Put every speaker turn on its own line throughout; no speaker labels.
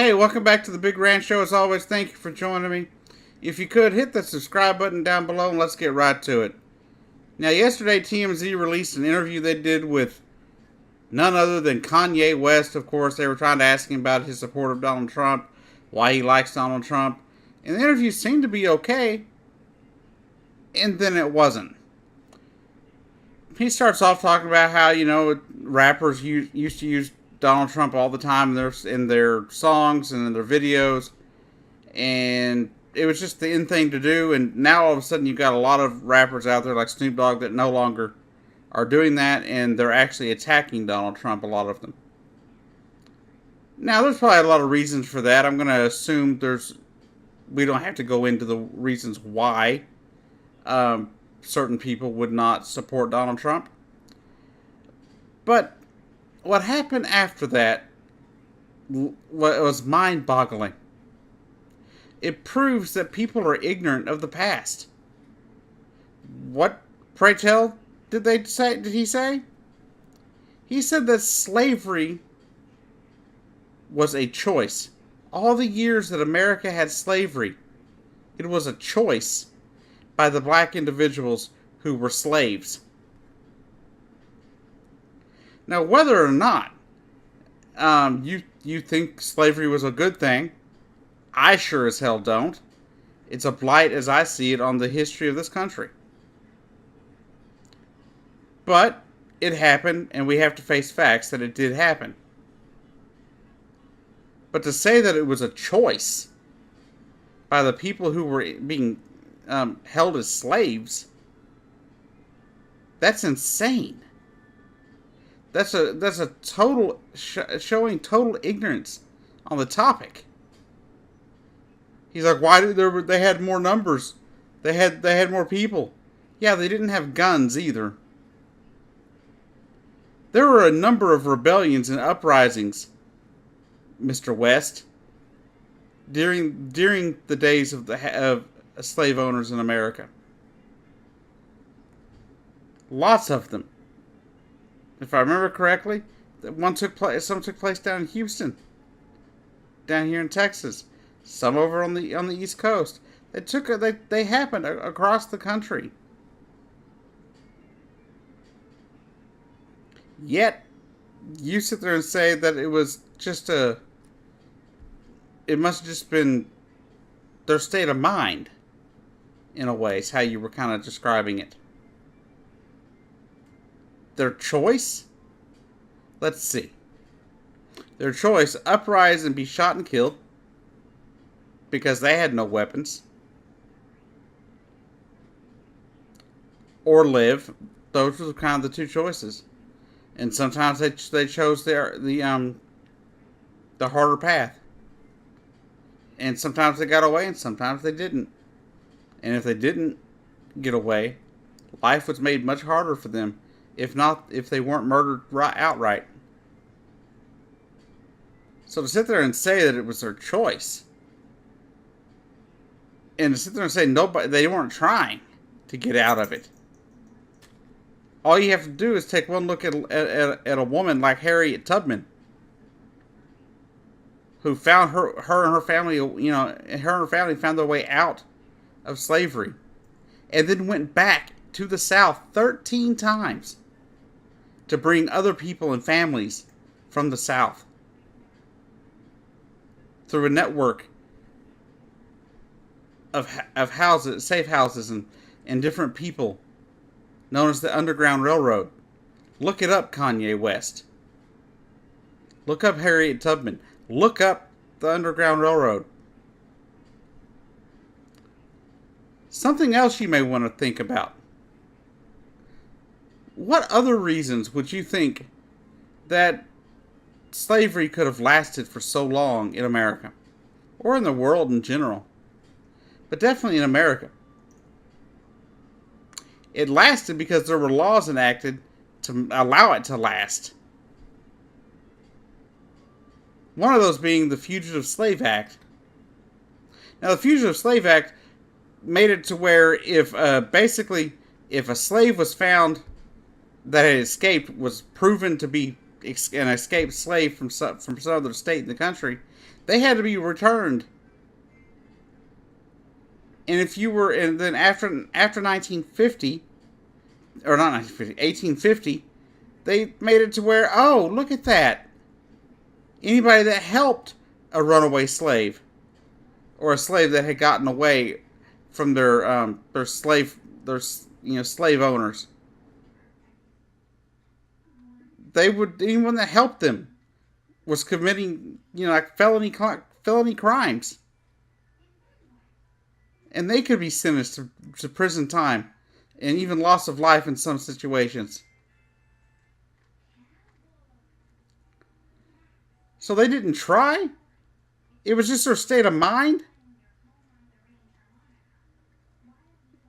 Hey, welcome back to the Big Rant Show. As always, thank you for joining me. If you could, hit the subscribe button down below and let's get right to it. Now, yesterday, TMZ released an interview they did with none other than Kanye West. Of course, they were trying to ask him about his support of Donald Trump, why he likes Donald Trump. And the interview seemed to be okay, and then it wasn't. He starts off talking about how, rappers used to use Donald Trump all the time in their songs and in their videos, and it was just the in thing to do. And now all of a sudden you've got a lot of rappers out there like Snoop Dogg that no longer are doing that, and they're actually attacking Donald Trump, a lot of them. Now there's probably a lot of reasons for that. I'm going to assume we don't have to go into the reasons why certain people would not support Donald Trump. But what happened after that was mind-boggling. It proves that people are ignorant of the past. What, pray tell, did he say? He said that slavery was a choice. All the years that America had slavery, it was a choice by the black individuals who were slaves. Now, whether or not you think slavery was a good thing, I sure as hell don't. It's a blight, as I see it, on the history of this country. But it happened, and we have to face facts that it did happen. But to say that it was a choice by the people who were being held as slaves, that's insane. That's a total showing total ignorance on the topic. He's like, why did they had more numbers? They had more people. Yeah, they didn't have guns either. There were a number of rebellions and uprisings, Mr. West, during the days of slave owners in America. Lots of them. If I remember correctly, some took place down in Houston, down here in Texas, some over on the East Coast. They happened across the country. Yet, you sit there and say that it was just it must have just been their state of mind, in a way, is how you were kind of describing it. Their choice? Let's see. Their choice, uprise and be shot and killed, because they had no weapons. Or live. Those were kind of the two choices. And sometimes they chose the harder path. And sometimes they got away and sometimes they didn't. And if they didn't get away, life was made much harder for them. If they weren't murdered outright. So to sit there and say that it was their choice, and to sit there and say they weren't trying to get out of it. All you have to do is take one look at a woman like Harriet Tubman, who found her and her family, her and her family found their way out of slavery, and then went back to the South 13 times to bring other people and families from the South through a network of houses, safe houses, and different people known as the Underground Railroad. Look it up, Kanye West. Look up Harriet Tubman. Look up the Underground Railroad. Something else you may want to think about. What other reasons would you think that slavery could have lasted for so long in America? Or in the world in general? But definitely in America. It lasted because there were laws enacted to allow it to last. One of those being the Fugitive Slave Act. Now, the Fugitive Slave Act made it to where if a slave was found that had escaped, was proven to be an escaped slave from some other state in the country, they had to be returned. And if you were, and then after 1950, or not 1950, 1850, they made it to where, oh, look at that. Anybody that helped a runaway slave, or a slave that had gotten away from their slave owners, they would, anyone that helped them was committing, like felony crimes, and they could be sentenced to prison time and even loss of life in some situations. So they didn't try? It was just their state of mind?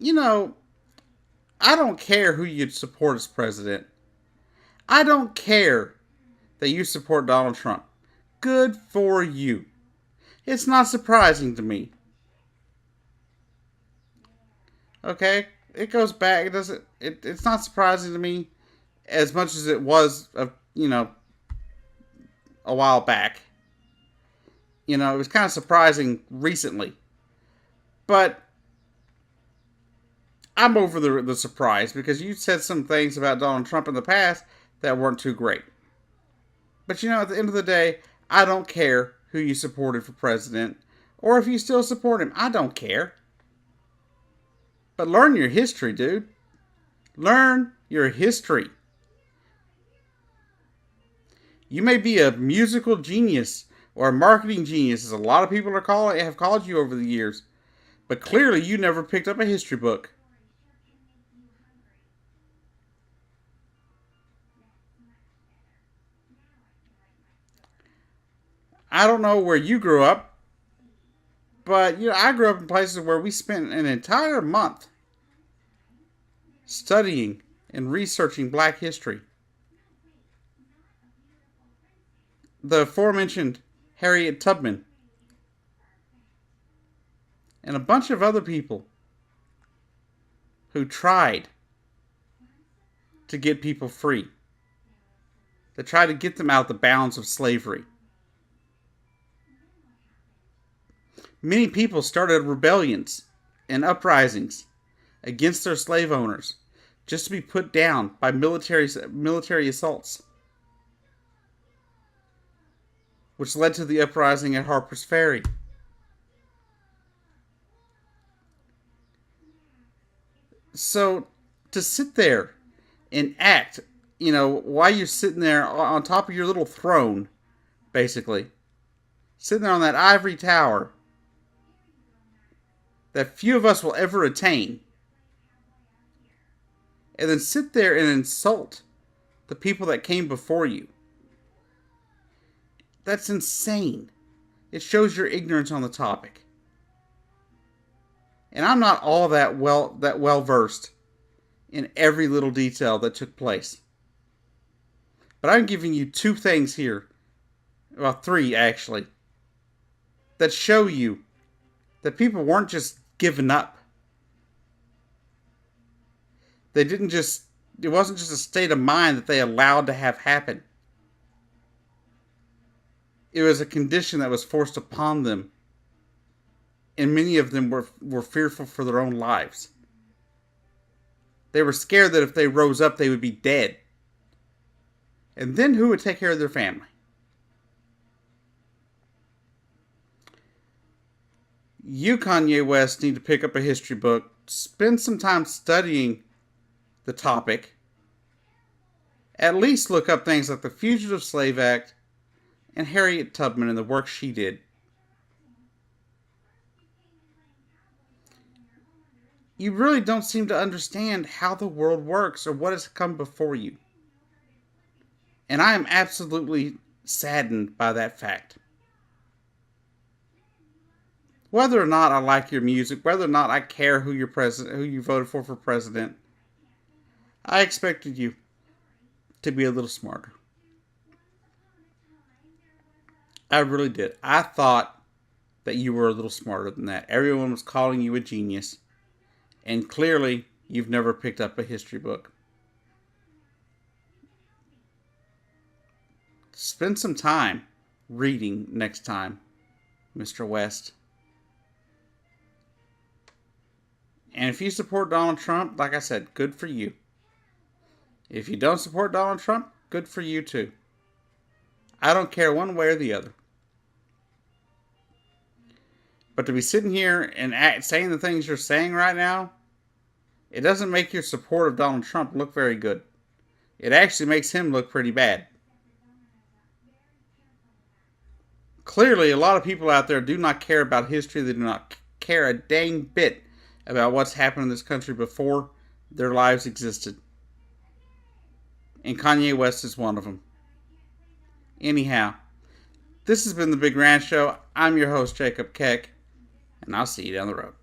I don't care who you'd support as president. I don't care that you support Donald Trump. Good for you. It's not surprising to me. Okay? It goes back. It's not surprising to me as much as it was, a while back. It was kind of surprising recently. But I'm over the surprise, because you said some things about Donald Trump in the past that weren't too great. But at the end of the day, I don't care who you supported for president, or if you still support him. I don't care. But learn your history, dude. Learn your history. You may be a musical genius or a marketing genius, as a lot of people have called you over the years. But clearly you never picked up a history book. I don't know where you grew up, but I grew up in places where we spent an entire month studying and researching Black history. The aforementioned Harriet Tubman and a bunch of other people who tried to get people free, that tried to get them out of the bounds of slavery. Many people started rebellions and uprisings against their slave owners just to be put down by military assaults, which led to the uprising at Harper's Ferry. So to sit there and act, while you're sitting there on top of your little throne, basically, sitting there on that ivory tower that few of us will ever attain, and then sit there and insult the people that came before you. That's insane. It shows your ignorance on the topic. And I'm not all that well versed in every little detail that took place. But I'm giving you two things here, well, three actually, that show you that people weren't just giving up. It wasn't just a state of mind that they allowed to have happen. It was a condition that was forced upon them. And many of them were fearful for their own lives. They were scared that if they rose up, they would be dead. And then who would take care of their family? You, Kanye West, need to pick up a history book, spend some time studying the topic. At least look up things like the Fugitive Slave Act and Harriet Tubman and the work she did. You really don't seem to understand how the world works or what has come before you. And I am absolutely saddened by that fact. Whether or not I like your music, whether or not I care who you voted for president, I expected you to be a little smarter. I really did. I thought that you were a little smarter than that. Everyone was calling you a genius. And clearly, you've never picked up a history book. Spend some time reading next time, Mr. West. And if you support Donald Trump, like I said, good for you. If you don't support Donald Trump, good for you too. I don't care one way or the other. But to be sitting here and saying the things you're saying right now, it doesn't make your support of Donald Trump look very good. It actually makes him look pretty bad. Clearly, a lot of people out there do not care about history. They do not care a dang bit about what's happened in this country before their lives existed. And Kanye West is one of them. Anyhow, this has been The Big Ranch Show. I'm your host, Jacob Keck, and I'll see you down the road.